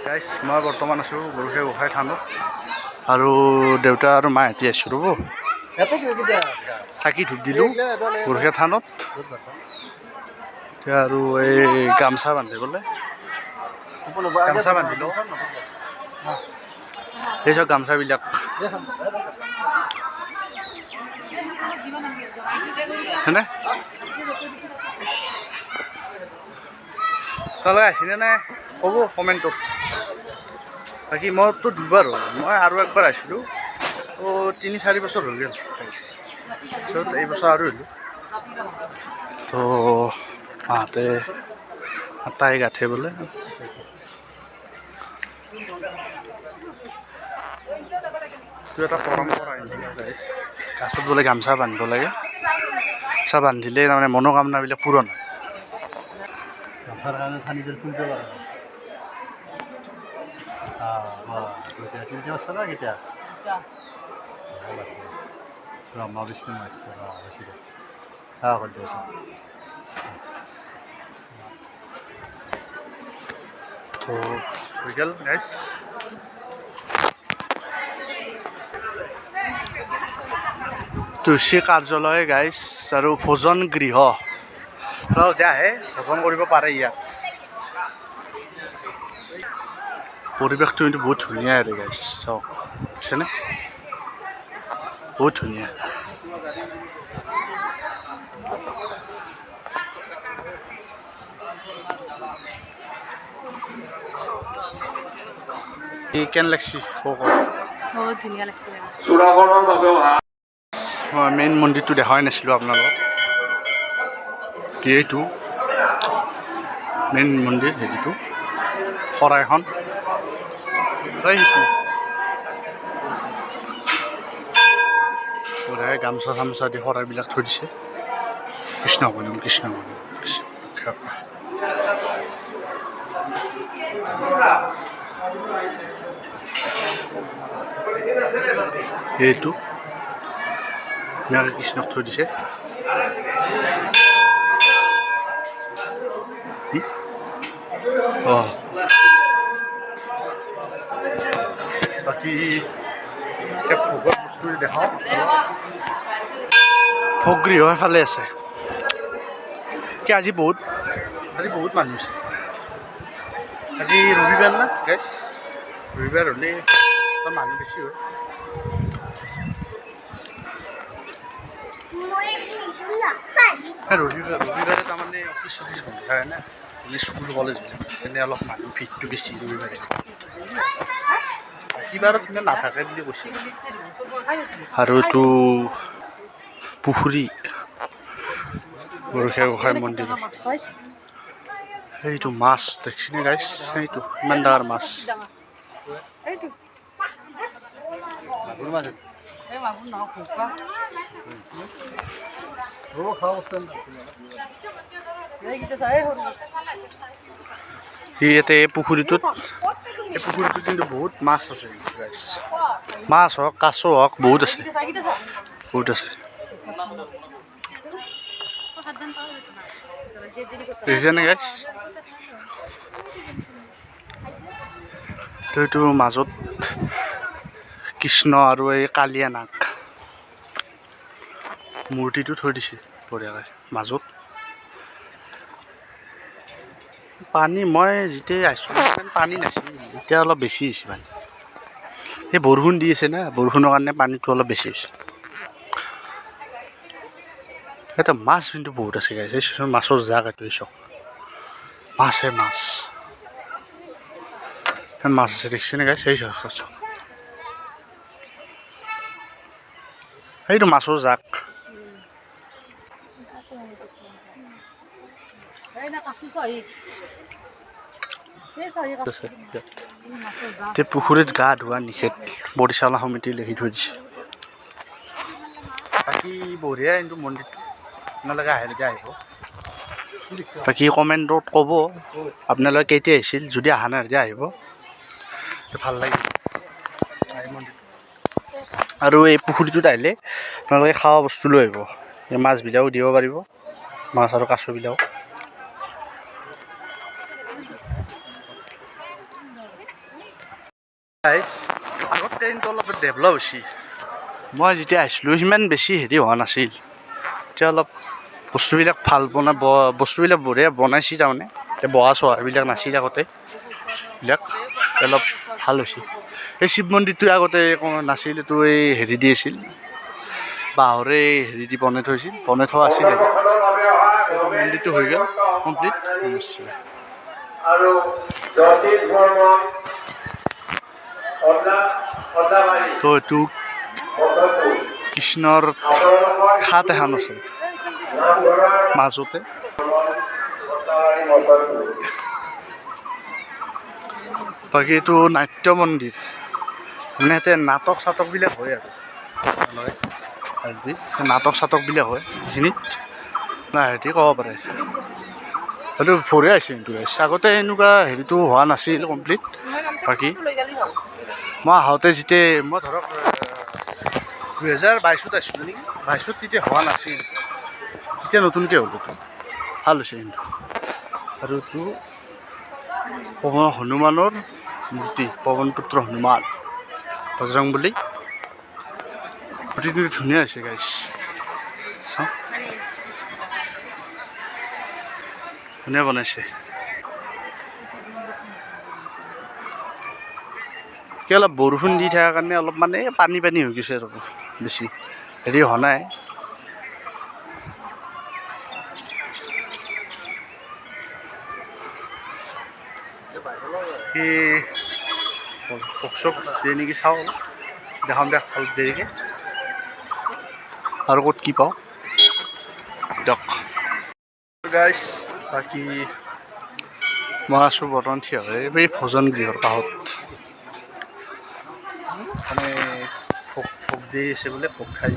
গাইছ মই বৰ্তমান আছোঁ গৰুখে গোঁসাই থানত আৰু দেউতা আৰু মাহঁতি আছোঁ ৰ'ব চাকি ধূপ দিলোঁ গৰুখে থানত এতিয়া আৰু এই গামচা বান্ধিবলৈ গামচা বান্ধিলোঁ এই চব গামচাবিলাক হয়নে তালৈ আহিছেনে নাই ক'ব কমেণ্টত বাকী মইতো দুবাৰ হ'ল মই আৰু একবাৰ আহিছিলোঁ ত' 3-4 বছৰ হৈ গ'ল পিছত এই বছৰ আৰু আহিলোঁ তো মাহঁতে তাই গাঁঠে বোলে এইটো এটা পৰম্পৰা গাছত বোলে গামচা বান্ধিব লাগে গামচা বান্ধিলে তাৰমানে মনোকামনাবিলাক পূৰণ হয় গামচাৰ কাৰণে থানিজৰ ফুলটো কেতিয়া আছে না কেতিয়া ব্ৰহ্মা বিষ্ণু মহেশ্বৰ বেছি কৰি আছে তো হৈ গ'ল গাইছ তুলসী কাৰ্যালয় গাইছ আৰু ভোজন গৃহ যে আহে ভোজন কৰিব পাৰে ইয়াত পৰিৱেশটো কিন্তু বহুত ধুনীয়া আৰু গাইছ চাওক বুজিছেনে বহুত ধুনীয়া কেন লাগছি বহুত ধুনীয়া লাগছে মই মেইন মন্দিৰটো দেখাই নাছিলোঁ আপোনালোকক এইটো মেইন মন্দিৰ হেৰিটো শৰাইখন বঢ়িয়াকৈ গামোচা চামোচা দি শৰাইবিলাক থৈ দিছে কৃষ্ণ বনম কৃষ্ণ বনম এইটো ধুনীয়াকৈ কৃষ্ণক থৈ দিছে বাকী ভোগৰ বস্তু দেখাওঁ ভোগ গৃহ এফালে আছে কি আজি বহুত মানুহ আছে আজি ৰবিবাৰ না গাইছ ৰবিবাৰ হ'লে মানুহ বেছি হয় ৰবিবাৰে তাৰমানে অফিচ চফিচ বন্ধ থাকে না স্কুল কলেজ তেনে অলপ মানুহ ভিৰটো বেছি ৰবিবাৰে বাকীবাৰত ইমান নাথাকে বুলি কৈছে আৰু এইটো পুখুৰী গৰুখীয়া গোঁসাই মন্দিৰ সেইটো মাছ দেখিছেনে গাইছ সেইটো ইমান ডাঙৰ মাছ ইয়াতে পুখুৰীটোত কিন্তু বহুত মাছ আছে মাছ হওক কাছ হওক বহুত আছে দেখিছেনে গাইছ এইটো মাজত কৃষ্ণ আৰু এই কালীয়া নাগ মূৰ্তিটো থৈ দিছে বঢ়িয়াকৈ মাজত পানী মই যেতিয়া আহিছোঁ পানী নাছিল এতিয়া অলপ বেছি হৈছে পানী এই বৰষুণ দি আছে না বৰষুণৰ কাৰণে পানীটো অলপ বেছি হৈছে এটা মাছ কিন্তু বহুত আছে গাইছ মাছৰ জাক এইটো চাওক মাছ আছে দেখিছেনে গাইছ সেই চাওক সেইটো মাছৰ জাক পুখুৰীত গা ধোৱা নিষেধ পৰিচালনা সমিতি লিখি থৈ দিছে বাকী বঢ়িয়া কিন্তু মন্দিৰটো আপোনালোকে আহিব বাকী কমেণ্টত ক'ব আপোনালোকে কেতিয়া আহিছিল যদি অহা নাই তেতিয়া আহিব ভাল লাগিব আৰু এই পুখুৰীটোত আহিলে আপোনালোকে খোৱা বস্তু লৈ আহিব এই মাছবিলাকো দিব পাৰিব মাছ আৰু কাছবিলাক আগত ট্ৰেইনটো অলপ ডেভেলপ হৈছে মই যেতিয়া আহিছিলোঁ সিমান বেছি হেৰি হোৱা নাছিল এতিয়া অলপ বস্তুবিলাক ভাল বস্তুবিলাক বঢ়িয়া বনাইছে তাৰমানে এতিয়া বহা চহাবিলাক নাছিল আগতে এইবিলাক অলপ ভাল হৈছে এই শিৱ মন্দিৰটো আগতে নাছিল এইটো এই হেৰি দি আছিল বাঁহৰে হেৰি দি বনাই থোৱা আছিল মন্দিৰটো হৈ গ'ল কমপ্লিট আৰু তো এইটো কৃষ্ণৰ খাট এখন আছে মাজতে বাকী এইটো নাট্য মন্দিৰ মানে ইয়াতে নাটক চাটকবিলাক হয় আৰু নাটক চাটকবিলাক হয় সেইখিনিত সিহঁতি ক'ব পাৰে সেইটো ভৰে আছে কিন্তু আগতে এনেকুৱা হেৰিটো হোৱা নাছিল কমপ্লিট বাকী মই আহোঁতে যেতিয়া মই ধৰক 2022 আহিছিলোঁ নেকি 22 তেতিয়া হোৱা নাছিল এতিয়া নতুনকৈ হ'ল এইটো ভাল হৈছে কিন্তু আৰু এইটো হনুমানৰ মূৰ্তি পৱন পুত্ৰ হনুমান বজৰং বুলি মূৰ্তিটো ধুনীয়া হৈছে গাইছ চাওঁ ধুনীয়া বনাইছে কি অলপ বৰষুণ দি থকাৰ কাৰণে অলপ মানে পানী হৈ গৈছে আৰু বেছি হেৰি হোৱা নাই পক চক দিয়ে নেকি চাওঁ দেখাম দেখ অলপ দেৰিকৈ আৰু ক'ত কি পাওঁ দিয়ক গাইছ বাকী মই আছোঁ বৰ্তমান থিয় হৈ এই ভোজন গৃহৰ কাষত মানে ভোগ দি আছে বোলে ভোগ খাই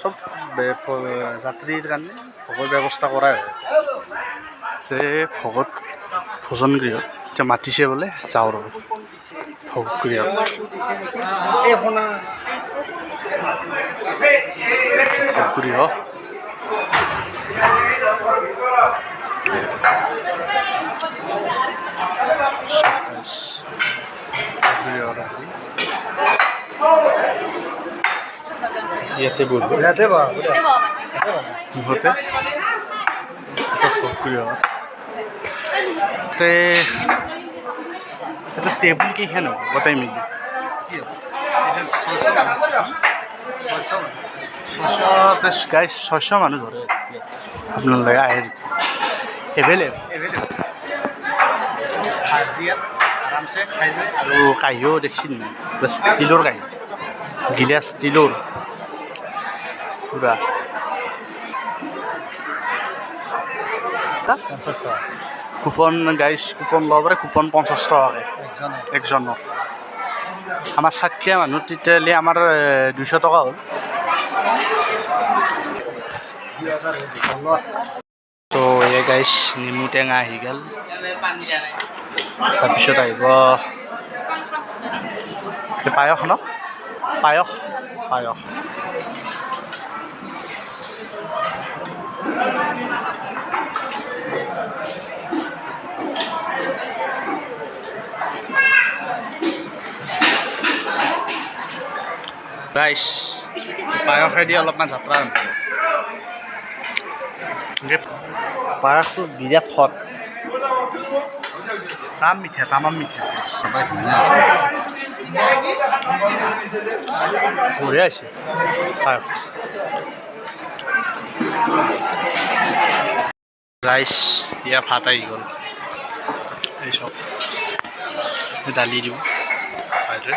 চব যাত্ৰীৰ কাৰণে ভোগৰ ব্যৱস্থা কৰাই হয় যে ভোজন গৃহত এতিয়া মাতিছে বোলে যাওঁ ৰ'ব ভোগ গৃহত ভোগ গৃহ ইয়াতে বহিব ইহঁতে এটা টেবুল কেইখন হ'ব গোটাই মিলি গাইছ 600 মানুহ ধৰে আপোনালোকে আহে এভেইলেবল আৰামছে খাই যায় আৰু কাঁহীও দেখিছিল নাই ষ্টীলৰ কাঁহী গিলাচ ষ্টীলৰ পুৰা 50 টকা কুপন গাইছ কুপন ল'ব পাৰে কুপন 50 টকাকৈ একজনৰ আমাৰ 60টা মানুহ তেতিয়াহ'লে আমাৰ 200 টকা হ'ল তো এই গাইছ নেমু টেঙা আহি গ'ল তাৰপিছত আহিব পায়স ন পায়স গাইছ পায়সেদি অলপমান যাত্ৰা পায়সটো বিৰাট খদ তামাম মিঠা বঢ়িয়া হৈছে পায়স ৰাইচ দিয়া ভাত আহি গ'ল এই চব দালি দিওঁ ভালদৰে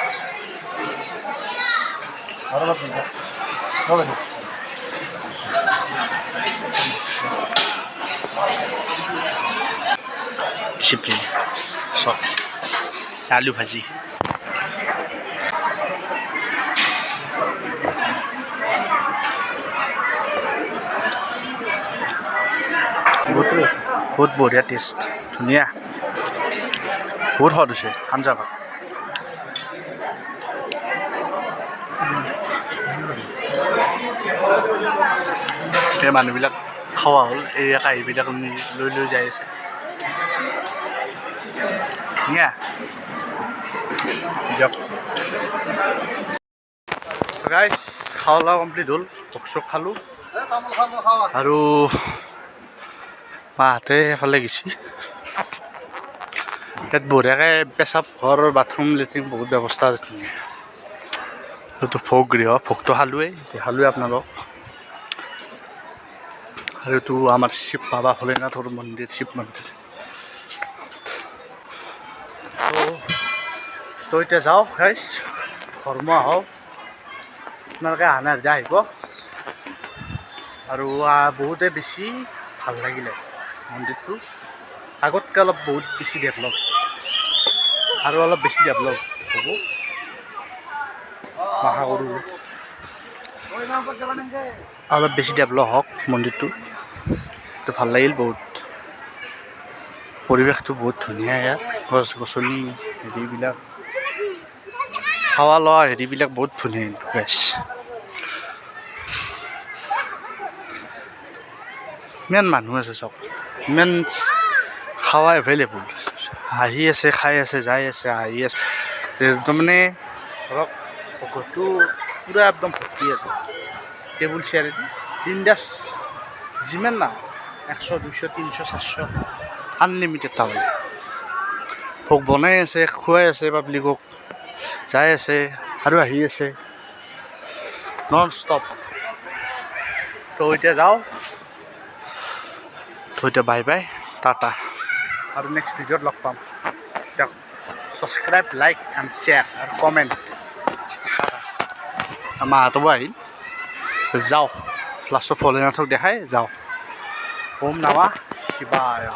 ডিচিপ্লিন চব আলু ভাজি বহুত বঢ়িয়া টেষ্ট ধুনীয়া বহুত সোৱাদ হৈছে আঞ্জা ভাত এই মানুহবিলাক খোৱা হ'ল এই কাঁহীবিলাক লৈ যাই আছে ধুনীয়া দিয়ক গাইজ খাওয়া লোৱা কমপ্লিট হ'ল ভোগ চোগ খালোঁ আৰু মাহঁতে এফালে গৈছে ইয়াত বঢ়িয়াকৈ পেচাব ঘৰ বাথৰুম লেট্ৰিন বহুত ব্যৱস্থা আছে ধুনীয়া এইটো ভোগ গৃহ ভোগটো খালোঁৱেই দেখালোঁৱেই আপোনালোক আৰু এইটো আমাৰ শিৱ বাবা ভোলেনাথৰ মন্দিৰ শিৱ মন্দিৰ তো এতিয়া যাওঁ গাইজ ধৰ্ম আহক আপোনালোকে আহা নাই যেতিয়া আহিব আৰু বহুতে বেছি ভাল লাগিলে মন্দিৰটো আগতকৈ অলপ বহুত বেছি ডেভেলপ আৰু অলপ বেছি ডেভেলপ হ'ব আশা কৰোঁ অলপ বেছি ডেভেলপ হওক মন্দিৰটো তো ভাল লাগিল বহুত পৰিৱেশটো বহুত ধুনীয়া ইয়াত গছ গছনি হেৰিবিলাক খাৱা লোৱা হেৰিবিলাক বহুত ধুনীয়া গাইছ ইমান মানুহ আছে চব ইমান খাৱা এভেইলেবল হাঁহি আছে খাই আছে যাই আছে হাঁহি আছে তাৰমানে ধৰক ঘৰটো পূৰা একদম ভৰ্তি আছে টেবুল চেয়াৰ বিন্দাছ যিমান না 100 200 300 400 আনলিমিটেড তাৰমানে ভোগ বনাই আছে খুৱাই আছে পাব্লিকক যাই আছে আৰু আহি আছে নন ষ্টপ তো এতিয়া যাওঁ তো এতিয়া বাই বাই টাটা আৰু নেক্সট ভিডিঅ'ত লগ পাম এতিয়া ছাবস্ক্ৰাইব লাইক এণ্ড শ্বেয়াৰ আৰু কমেণ্ট মাহঁতও আহিল যাওঁ লাষ্টত ভোলেনাথক দেখাই যাওঁ ওম নমঃ শিৱায়